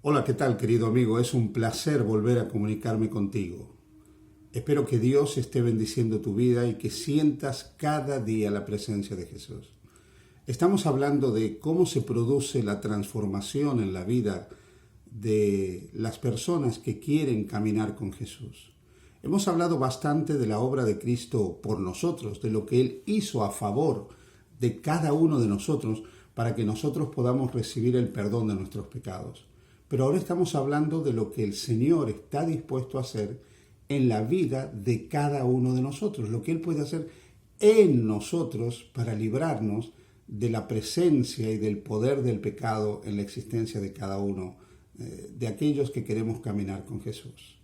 Hola, ¿qué tal, querido amigo? Es un placer volver a comunicarme contigo. Espero que Dios esté bendiciendo tu vida y que sientas cada día la presencia de Jesús. Estamos hablando de cómo se produce la transformación en la vida de las personas que quieren caminar con Jesús. Hemos hablado bastante de la obra de Cristo por nosotros, de lo que Él hizo a favor de cada uno de nosotros para que nosotros podamos recibir el perdón de nuestros pecados. Pero ahora estamos hablando de lo que el Señor está dispuesto a hacer en la vida de cada uno de nosotros, lo que Él puede hacer en nosotros para librarnos de la presencia y del poder del pecado en la existencia de cada uno de aquellos que queremos caminar con Jesús.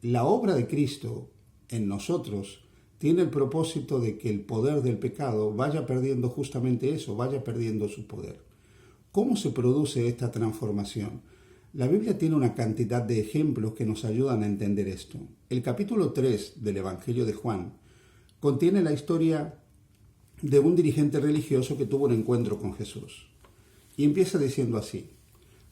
La obra de Cristo en nosotros tiene el propósito de que el poder del pecado vaya perdiendo justamente eso, vaya perdiendo su poder. ¿Cómo se produce esta transformación? La Biblia tiene una cantidad de ejemplos que nos ayudan a entender esto. El capítulo 3 del Evangelio de Juan contiene la historia de un dirigente religioso que tuvo un encuentro con Jesús. Y empieza diciendo así: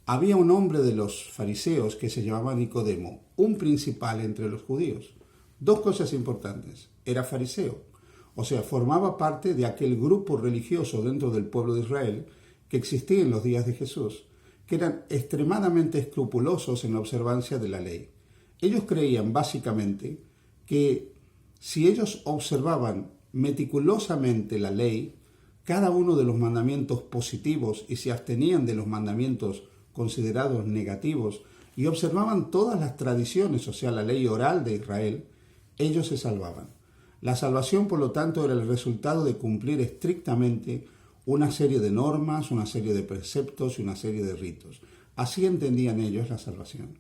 había un hombre de los fariseos que se llamaba Nicodemo, un principal entre los judíos. Dos cosas importantes: era fariseo, o sea, formaba parte de aquel grupo religioso dentro del pueblo de Israel que existía en los días de Jesús, que eran extremadamente escrupulosos en la observancia de la ley. Ellos creían básicamente que si ellos observaban meticulosamente la ley, cada uno de los mandamientos positivos, y se abstenían de los mandamientos considerados negativos, y observaban todas las tradiciones, o sea, la ley oral de Israel, ellos se salvaban. La salvación, por lo tanto, era el resultado de cumplir estrictamente una serie de normas, una serie de preceptos y una serie de ritos. Así entendían ellos la salvación.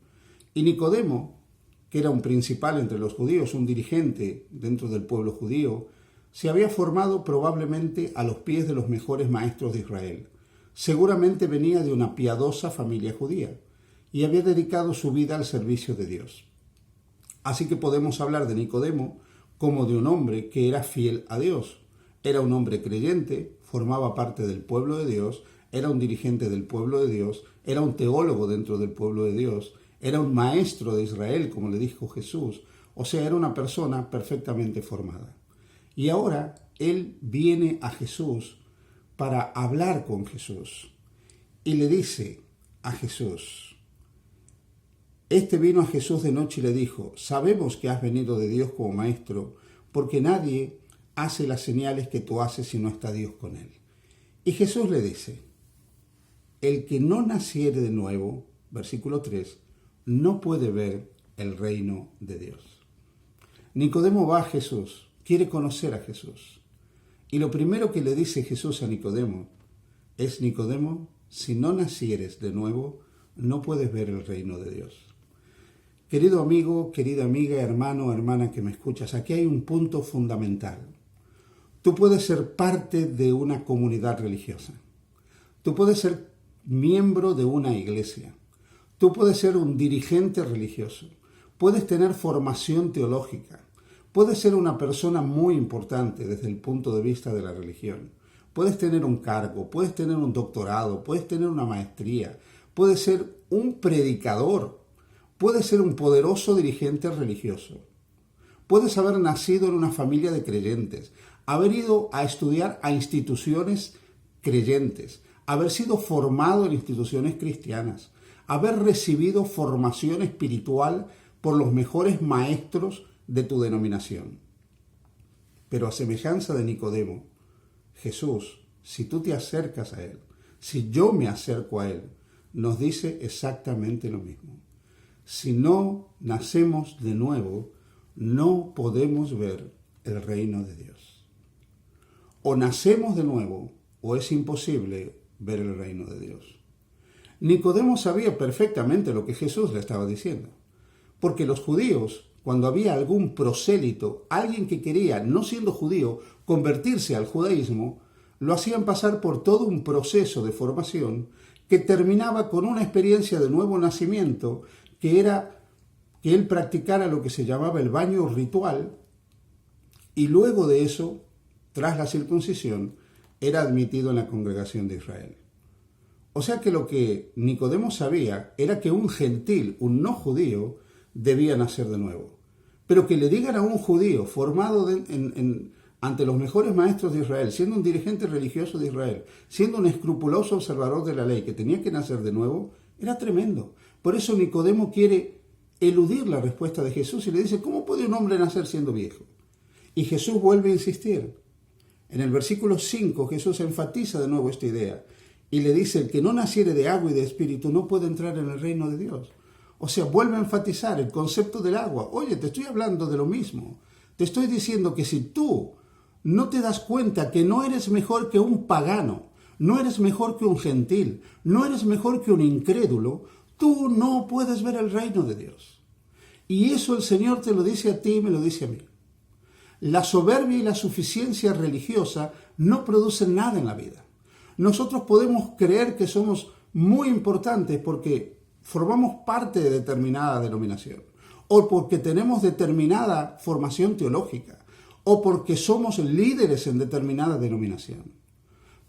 Y Nicodemo, que era un principal entre los judíos, un dirigente dentro del pueblo judío, se había formado probablemente a los pies de los mejores maestros de Israel. Seguramente venía de una piadosa familia judía y había dedicado su vida al servicio de Dios. Así que podemos hablar de Nicodemo como de un hombre que era fiel a Dios. Era un hombre creyente, formaba parte del pueblo de Dios, era un dirigente del pueblo de Dios, era un teólogo dentro del pueblo de Dios, era un maestro de Israel, como le dijo Jesús, o sea, era una persona perfectamente formada. Y ahora él viene a Jesús para hablar con Jesús y le dice a Jesús, este vino a Jesús de noche y le dijo, sabemos que has venido de Dios como maestro, porque nadie hace las señales que tú haces si no está Dios con él. Y Jesús le dice, el que no naciere de nuevo, versículo 3, no puede ver el reino de Dios. Nicodemo va a Jesús, quiere conocer a Jesús. Y lo primero que le dice Jesús a Nicodemo es, Nicodemo, si no nacieres de nuevo, no puedes ver el reino de Dios. Querido amigo, querida amiga, hermano, hermana que me escuchas, aquí hay un punto fundamental. Tú puedes ser parte de una comunidad religiosa. Tú puedes ser miembro de una iglesia. Tú puedes ser un dirigente religioso. Puedes tener formación teológica. Puedes ser una persona muy importante desde el punto de vista de la religión. Puedes tener un cargo, puedes tener un doctorado, puedes tener una maestría, puedes ser un predicador, puedes ser un poderoso dirigente religioso. Puedes haber nacido en una familia de creyentes, haber ido a estudiar a instituciones creyentes, haber sido formado en instituciones cristianas, haber recibido formación espiritual por los mejores maestros de tu denominación. Pero a semejanza de Nicodemo, Jesús, si tú te acercas a Él, si yo me acerco a Él, nos dice exactamente lo mismo. Si no nacemos de nuevo, no podemos ver el reino de Dios. O nacemos de nuevo, o es imposible ver el reino de Dios. Nicodemo sabía perfectamente lo que Jesús le estaba diciendo, porque los judíos, cuando había algún prosélito, alguien que quería, no siendo judío, convertirse al judaísmo, lo hacían pasar por todo un proceso de formación que terminaba con una experiencia de nuevo nacimiento, que era que él practicara lo que se llamaba el baño ritual, y luego de eso, tras la circuncisión, era admitido en la congregación de Israel. O sea que lo que Nicodemo sabía era que un gentil, un no judío, debía nacer de nuevo. Pero que le digan a un judío formado ante los mejores maestros de Israel, siendo un dirigente religioso de Israel, siendo un escrupuloso observador de la ley, que tenía que nacer de nuevo, era tremendo. Por eso Nicodemo quiere eludir la respuesta de Jesús y le dice, ¿cómo puede un hombre nacer siendo viejo? Y Jesús vuelve a insistir. En el versículo 5 Jesús enfatiza de nuevo esta idea y le dice, el que no naciere de agua y de espíritu no puede entrar en el reino de Dios. O sea, vuelve a enfatizar el concepto del agua. Oye, te estoy hablando de lo mismo. Te estoy diciendo que si tú no te das cuenta que no eres mejor que un pagano, no eres mejor que un gentil, no eres mejor que un incrédulo, tú no puedes ver el reino de Dios. Y eso el Señor te lo dice a ti y me lo dice a mí. La soberbia y la suficiencia religiosa no producen nada en la vida. Nosotros podemos creer que somos muy importantes porque formamos parte de determinada denominación, o porque tenemos determinada formación teológica, o porque somos líderes en determinada denominación.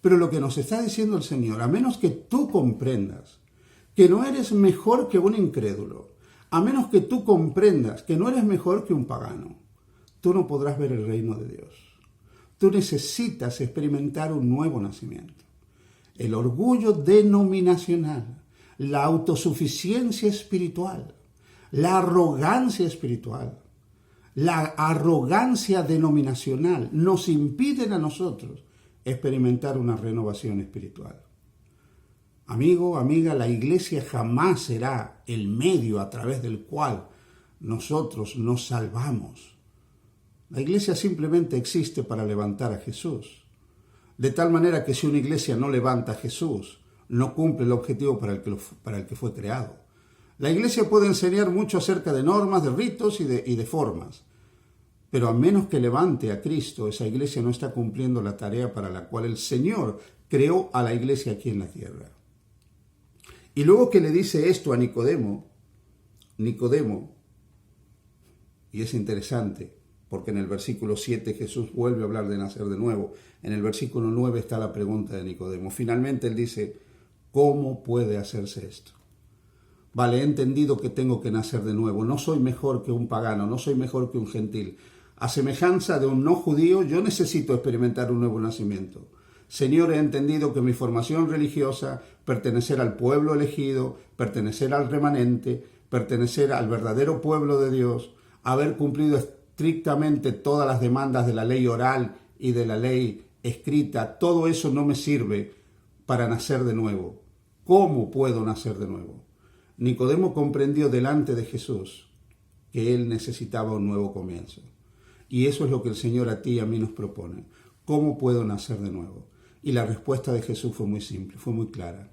Pero lo que nos está diciendo el Señor, a menos que tú comprendas que no eres mejor que un incrédulo, a menos que tú comprendas que no eres mejor que un pagano, tú no podrás ver el reino de Dios. Tú necesitas experimentar un nuevo nacimiento. El orgullo denominacional, la autosuficiencia espiritual, la arrogancia espiritual, la arrogancia denominacional nos impiden a nosotros experimentar una renovación espiritual. Amigo, amiga, la iglesia jamás será el medio a través del cual nosotros nos salvamos. La iglesia simplemente existe para levantar a Jesús. De tal manera que si una iglesia no levanta a Jesús, no cumple el objetivo para el que fue creado. La iglesia puede enseñar mucho acerca de normas, de ritos y de formas, pero a menos que levante a Cristo, esa iglesia no está cumpliendo la tarea para la cual el Señor creó a la iglesia aquí en la tierra. Y luego que le dice esto a Nicodemo, y es interesante, porque en el versículo 7 Jesús vuelve a hablar de nacer de nuevo. En el versículo 9 está la pregunta de Nicodemo. Finalmente él dice, ¿cómo puede hacerse esto? Vale, he entendido que tengo que nacer de nuevo. No soy mejor que un pagano, no soy mejor que un gentil. A semejanza de un no judío, yo necesito experimentar un nuevo nacimiento. Señor, he entendido que mi formación religiosa, pertenecer al pueblo elegido, pertenecer al remanente, pertenecer al verdadero pueblo de Dios, haber cumplido estrictamente todas las demandas de la ley oral y de la ley escrita, todo eso no me sirve para nacer de nuevo. ¿Cómo puedo nacer de nuevo? Nicodemo comprendió delante de Jesús que él necesitaba un nuevo comienzo. Y eso es lo que el Señor a ti y a mí nos propone. ¿Cómo puedo nacer de nuevo? Y la respuesta de Jesús fue muy simple, fue muy clara.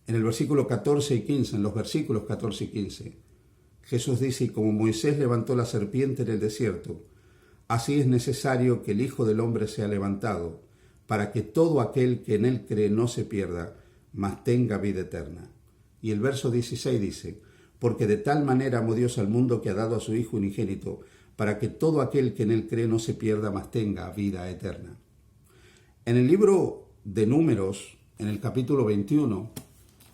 En el versículo 14 y 15, en los versículos 14 y 15, Jesús dice, y como Moisés levantó la serpiente en el desierto, así es necesario que el Hijo del Hombre sea levantado, para que todo aquel que en él cree no se pierda, mas tenga vida eterna. Y el verso 16 dice, porque de tal manera amó Dios al mundo que ha dado a su Hijo unigénito, para que todo aquel que en él cree no se pierda, mas tenga vida eterna. En el libro de Números, en el capítulo 21,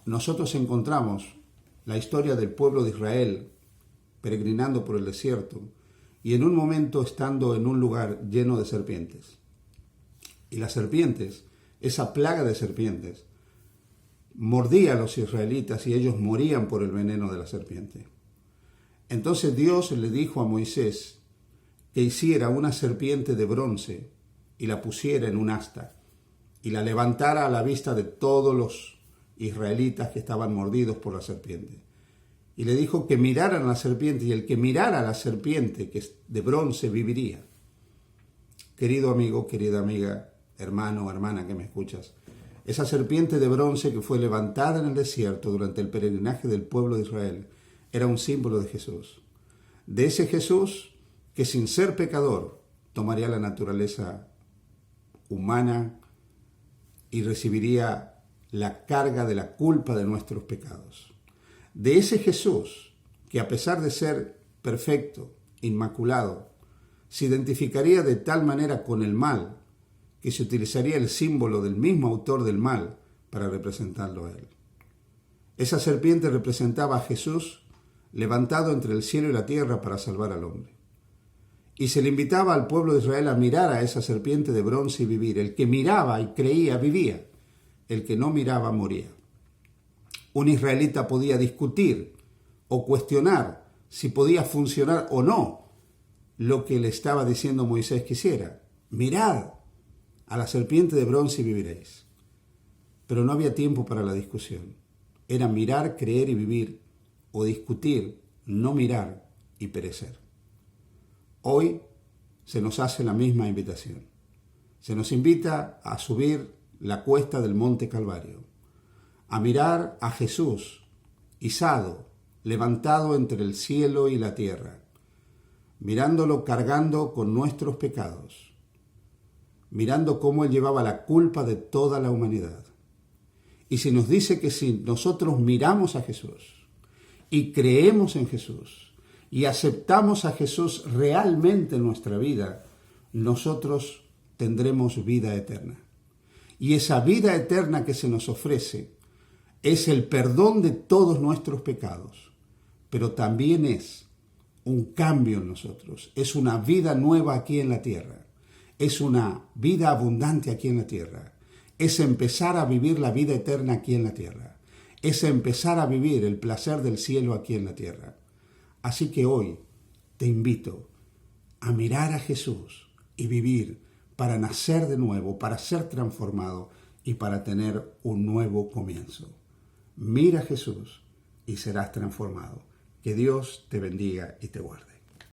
nosotros encontramos la historia del pueblo de Israel peregrinando por el desierto y en un momento estando en un lugar lleno de serpientes. Y las serpientes, esa plaga de serpientes, mordía a los israelitas y ellos morían por el veneno de la serpiente. Entonces Dios le dijo a Moisés que hiciera una serpiente de bronce y la pusiera en un asta y la levantara a la vista de todos los israelitas que estaban mordidos por la serpiente. Y le dijo que miraran a la serpiente, y el que mirara a la serpiente, que es de bronce, viviría. Querido amigo, querida amiga, hermano o hermana que me escuchas, esa serpiente de bronce que fue levantada en el desierto durante el peregrinaje del pueblo de Israel era un símbolo de Jesús. De ese Jesús que sin ser pecador tomaría la naturaleza humana y recibiría la carga de la culpa de nuestros pecados. De ese Jesús que a pesar de ser perfecto, inmaculado, se identificaría de tal manera con el mal que se utilizaría el símbolo del mismo autor del mal para representarlo a Él. Esa serpiente representaba a Jesús levantado entre el cielo y la tierra para salvar al hombre. Y se le invitaba al pueblo de Israel a mirar a esa serpiente de bronce y vivir. El que miraba y creía vivía. El que no miraba moría. Un israelita podía discutir o cuestionar si podía funcionar o no lo que le estaba diciendo Moisés que hiciera. Mirad a la serpiente de bronce y viviréis. Pero no había tiempo para la discusión. Era mirar, creer y vivir, o discutir, no mirar y perecer. Hoy se nos hace la misma invitación. Se nos invita a subir la cuesta del Monte Calvario, a mirar a Jesús, izado, levantado entre el cielo y la tierra, mirándolo cargando con nuestros pecados, mirando cómo Él llevaba la culpa de toda la humanidad. Y se nos dice que si nosotros miramos a Jesús y creemos en Jesús y aceptamos a Jesús realmente en nuestra vida, nosotros tendremos vida eterna. Y esa vida eterna que se nos ofrece es el perdón de todos nuestros pecados, pero también es un cambio en nosotros, es una vida nueva aquí en la tierra, es una vida abundante aquí en la tierra, es empezar a vivir la vida eterna aquí en la tierra, es empezar a vivir el placer del cielo aquí en la tierra. Así que hoy te invito a mirar a Jesús y vivir para nacer de nuevo, para ser transformado y para tener un nuevo comienzo. Mira a Jesús y serás transformado. Que Dios te bendiga y te guarde.